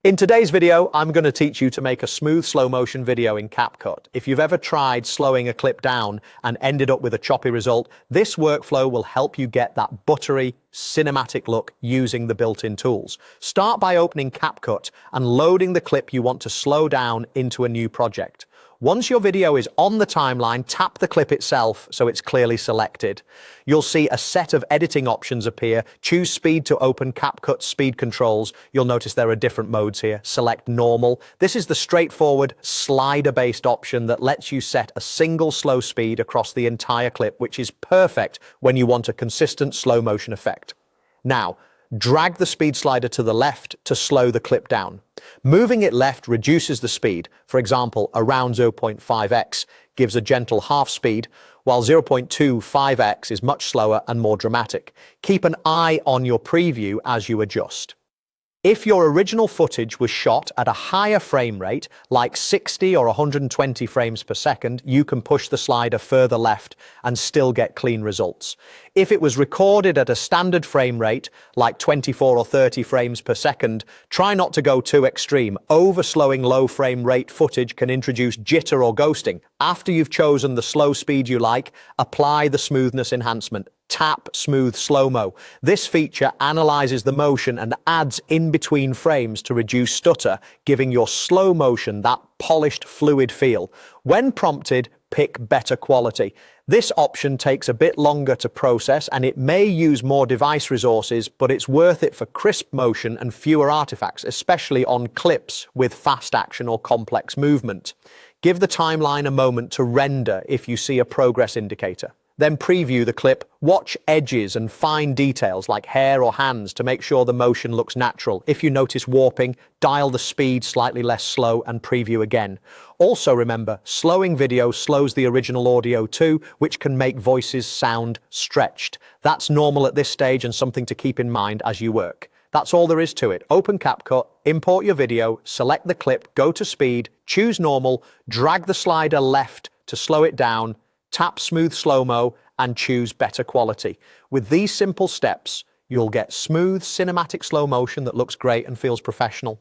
In today's video, I'm going to teach you to make a smooth slow motion video in CapCut. If you've ever tried slowing a clip down and ended up with a choppy result, this workflow will help you get that buttery, cinematic look using the built-in tools. Start by opening CapCut and loading the clip you want to slow down into a new project. Once your video is on the timeline, tap the clip itself so it's clearly selected. You'll see a set of editing options appear. Choose speed to open CapCut speed controls. You'll notice there are different modes here. Select normal. This is the straightforward slider-based option that lets you set a single slow speed across the entire clip, which is perfect when you want a consistent slow motion effect. Now, drag the speed slider to the left to slow the clip down. Moving it left reduces the speed. For example, around 0.5x gives a gentle half speed, while 0.25x is much slower and more dramatic. Keep an eye on your preview as you adjust. If your original footage was shot at a higher frame rate, like 60 or 120 frames per second, you can push the slider further left and still get clean results. If it was recorded at a standard frame rate, like 24 or 30 frames per second, try not to go too extreme. Overslowing low frame rate footage can introduce jitter or ghosting. After you've chosen the slow speed you like, apply the smoothness enhancement. Tap Smooth Slow-Mo. This feature analyzes the motion and adds in between frames to reduce stutter, giving your slow motion that polished, fluid feel. When prompted, pick better quality. This option takes a bit longer to process and it may use more device resources, but it's worth it for crisp motion and fewer artifacts, especially on clips with fast action or complex movement. Give the timeline a moment to render if you see a progress indicator. Then preview the clip. Watch edges and fine details like hair or hands to make sure the motion looks natural. If you notice warping, dial the speed slightly less slow and preview again. Also remember, slowing video slows the original audio too, which can make voices sound stretched. That's normal at this stage and something to keep in mind as you work. That's all there is to it. Open CapCut, import your video, select the clip, go to speed, choose normal, drag the slider left to slow it down, tap Smooth Slow-Mo and choose better quality. With these simple steps, you'll get smooth cinematic slow motion that looks great and feels professional.